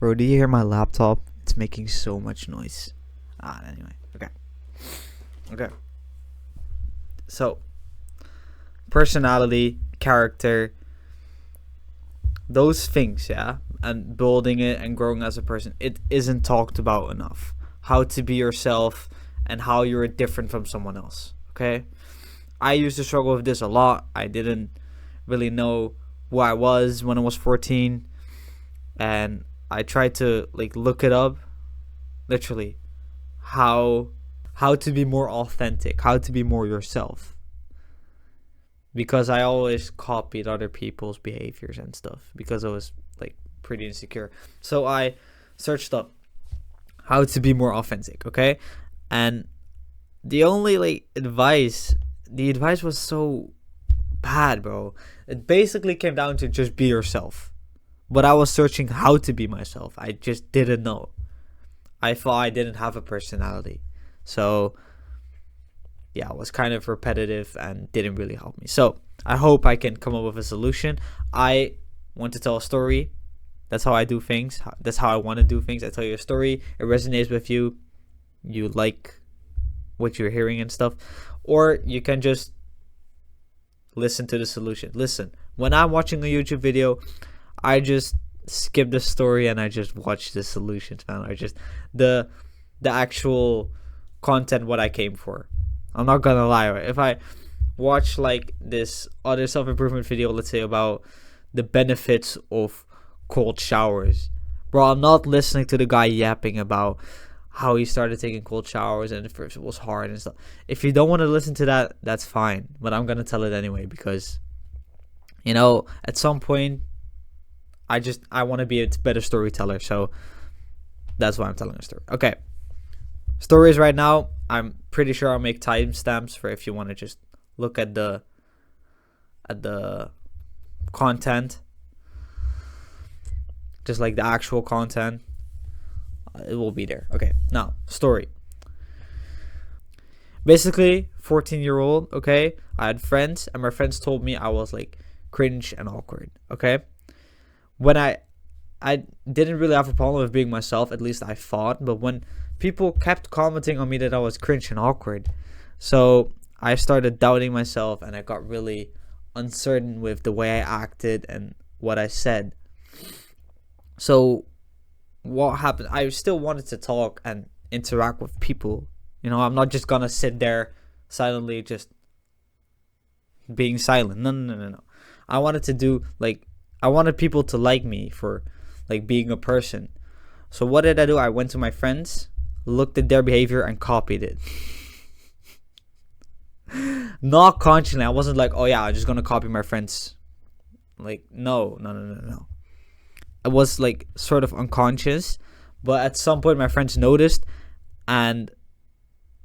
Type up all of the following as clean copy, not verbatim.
Bro, do you hear my laptop? It's making so much noise. Anyway. Okay. So, personality, character, those things, yeah, and building it and growing as a person, it isn't talked about enough. How to be yourself and how you're different from someone else, okay? I used to struggle with this a lot. I didn't really know who I was when I was 14, and I tried to look it up, literally, how to be more authentic, how to be more yourself. Because I always copied other people's behaviors and stuff because I was pretty insecure. So I searched up how to be more authentic, okay? And the only advice was so bad, bro. It basically came down to just be yourself. But I was searching how to be myself. I just didn't know. I thought I didn't have a personality. So yeah, it was kind of repetitive and didn't really help me. So I hope I can come up with a solution. I want to tell a story. That's how I do things. That's how I want to do things. I tell you a story. It resonates with you. You like what you're hearing and stuff. Or you can just listen to the solution. Listen, when I'm watching a YouTube video, I just skip the story and I just watch the solutions, man. I just the actual content, what I came for. I'm not gonna lie. If I watch this other self-improvement video, let's say about the benefits of cold showers, bro, I'm not listening to the guy yapping about how he started taking cold showers and at first it was hard and stuff. If you don't want to listen to that, that's fine, but I'm gonna tell it anyway because at some point I want to be a better storyteller, so that's why I'm telling a story. Okay, stories right now. I'm pretty sure I'll make timestamps for if you want to just look at the content, just like the actual content. It will be there. Okay, now story. Basically, 14-year-old. Okay, I had friends, and my friends told me I was cringe and awkward. Okay, when I didn't really have a problem with being myself, at least I thought, but when people kept commenting on me that I was cringe and awkward, so I started doubting myself and I got really uncertain with the way I acted and what I said. So what happened? I still wanted to talk and interact with people. I'm not just gonna sit there silently just being silent. No. I wanted to do I wanted people to like me for being a person. So what did I do? I went to my friends, looked at their behavior and copied it. Not consciously. I wasn't oh yeah, I'm just gonna copy my friends. No. It was sort of unconscious, but at some point my friends noticed, and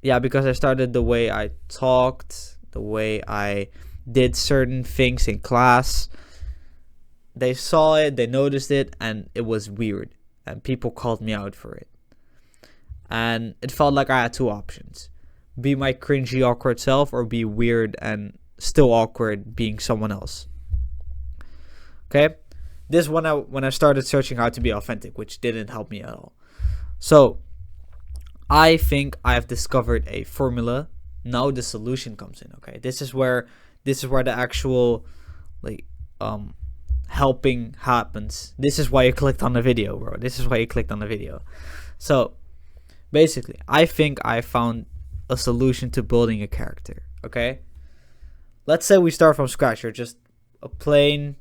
yeah, because I started the way I talked, the way I did certain things in class, they saw it, they noticed it, and it was weird, and people called me out for it. And it felt like I had two options: be my cringy, awkward self, or be weird and still awkward being someone else. Okay? This when I started searching how to be authentic, which didn't help me at all. So I think I have discovered a formula. Now the solution comes in. Okay, this is where the actual helping happens. This is why you clicked on the video, bro. This is why you clicked on the video. So basically, I think I found a solution to building a character. Okay, let's say we start from scratch. You're just a plain.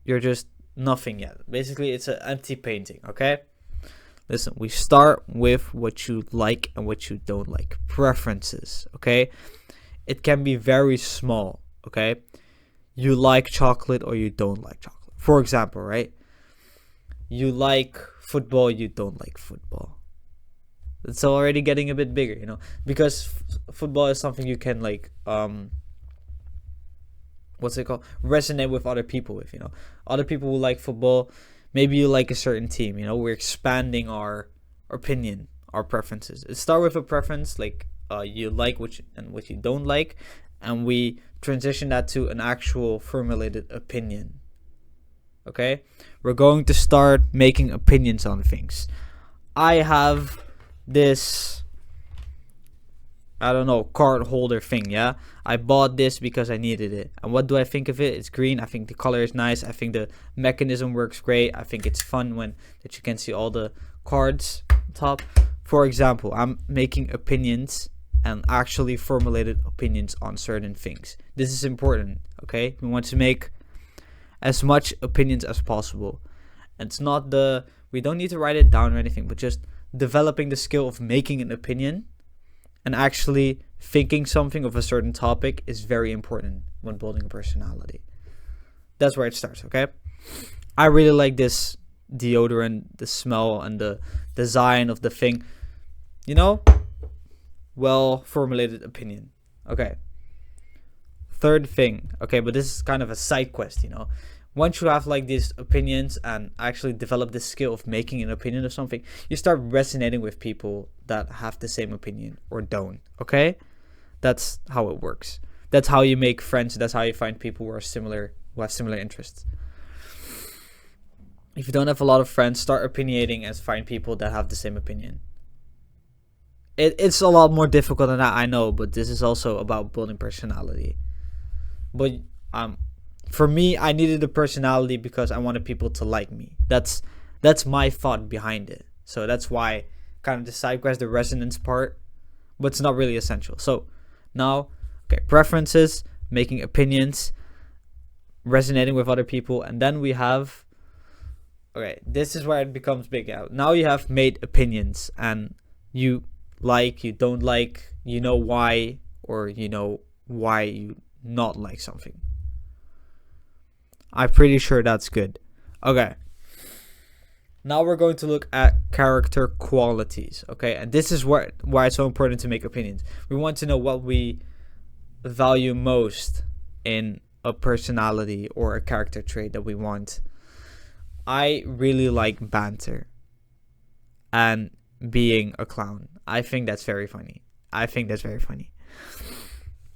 You're just nothing yet. Basically, it's an empty painting, okay? Listen, we start with what you like and what you don't like. Preferences, okay? It can be very small, okay? You like chocolate or you don't like chocolate. For example, right? You like football, you don't like football. It's already getting a bit bigger, because football is something you can resonate with other people with. Other people who like football, maybe you like a certain team. We're expanding our opinion, our preferences. It starts with a preference, you like what you don't like, and we transition that to an actual formulated opinion. Okay, we're going to start making opinions on things. I have this, I don't know, card holder thing, yeah? I bought this because I needed it. And what do I think of it? It's green. I think the color is nice. I think the mechanism works great. I think it's fun when that you can see all the cards on top. For example, I'm making opinions and actually formulated opinions on certain things. This is important, okay? We want to make as much opinions as possible. And it's not we don't need to write it down or anything, but just developing the skill of making an opinion and actually thinking something of a certain topic is very important when building a personality. That's where it starts, okay? I really like this deodorant, the smell and the design of the thing. You know? Well formulated opinion. Okay. Third thing. Okay, but this is kind of a side quest, you know? Once you have like these opinions and actually develop the skill of making an opinion of something, you start resonating with people that have the same opinion or don't, okay? That's how it works. That's how you make friends. That's how you find people who have similar interests. If you don't have a lot of friends, start opinionating and find people that have the same opinion. It's a lot more difficult than that, I know, but this is also about building personality. But for me, I needed a personality because I wanted people to like me. That's my thought behind it. So that's why kind of the side quest, the resonance part, but it's not really essential. So now, okay, preferences, making opinions, resonating with other people, and then we have, okay, this is where it becomes big out. Now you have made opinions and you like, you don't like, you know why, or you know why you not like something. I'm pretty sure that's good. Okay. Now we're going to look at character qualities, okay? And this is why it's so important to make opinions. We want to know what we value most in a personality or a character trait that we want. I really like banter and being a clown. I think that's very funny.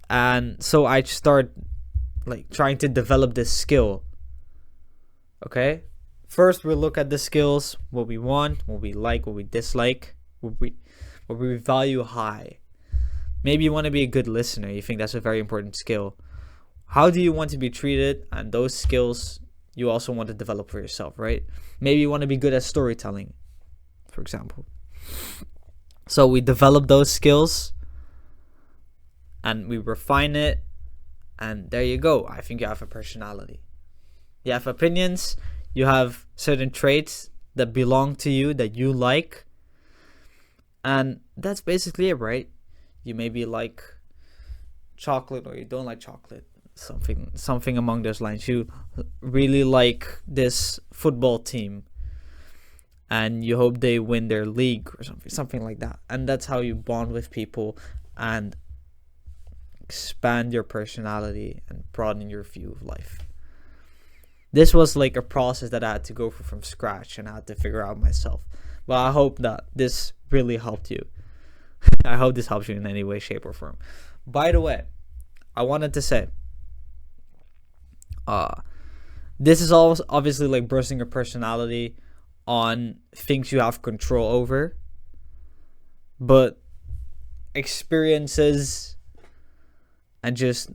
And so I start like trying to develop this skill. Okay? First we'll look at the skills, what we want, what we like, what we dislike, what we value high. Maybe you want to be a good listener. You think that's a very important skill. How do you want to be treated? And those skills you also want to develop for yourself, right? Maybe you want to be good at storytelling, for example. So we develop those skills and we refine it. And there you go. I think you have a personality. You have opinions. You have certain traits that belong to you, that you like. And that's basically it, right? You maybe like chocolate or you don't like chocolate. Something among those lines. You really like this football team and you hope they win their league or something like that. And that's how you bond with people and expand your personality and broaden your view of life. This was like a process that I had to go through from scratch and I had to figure out myself. But I hope that this really helped you. I hope this helps you in any way, shape, or form. By the way, I wanted to say, this is all obviously like bursting your personality on things you have control over. But experiences and just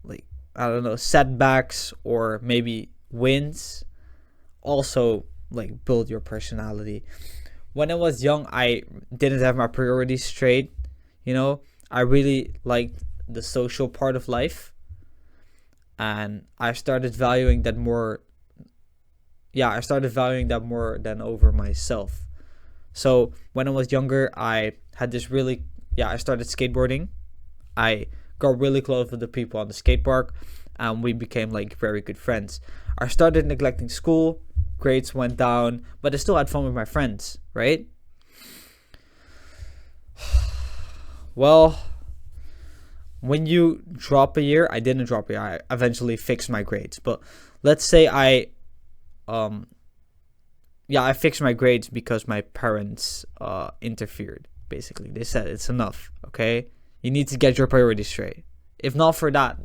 like, I don't know, setbacks or maybe wins also like build your personality. When I was young, I didn't have my priorities straight. You know, I really liked the social part of life. And I started valuing that more. Yeah, I started valuing that more than over myself. So when I was younger, I had this really, I started skateboarding. I got really close with the people on the skate park and we became like very good friends. I started neglecting school, grades went down, but I still had fun with my friends, right? Well, when you drop a year, I didn't drop a year, I eventually fixed my grades. But let's say I fixed my grades because my parents interfered, basically. They said it's enough, okay? You need to get your priorities straight. If not for that,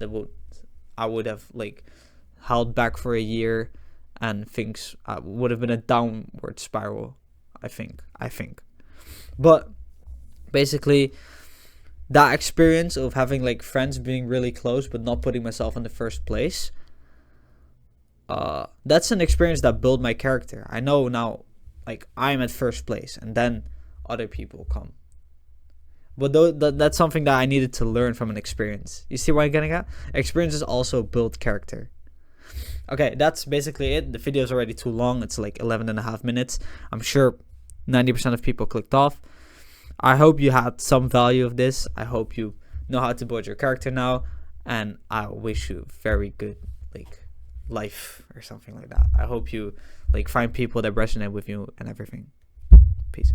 I would have like held back for a year and things would have been a downward spiral. I think. But basically, that experience of having like friends being really close but not putting myself in the first place, that's an experience that built my character. I know now, like, I'm at first place and then other people come. But that's something that I needed to learn from an experience. You see what I'm getting at? Experiences also build character. Okay, that's basically it. The video is already too long. It's like 11 and a half minutes. I'm sure 90% of people clicked off. I hope you had some value of this. I hope you know how to build your character now. And I wish you very good, like, life or something like that. I hope you, like, find people that resonate with you and everything. Peace.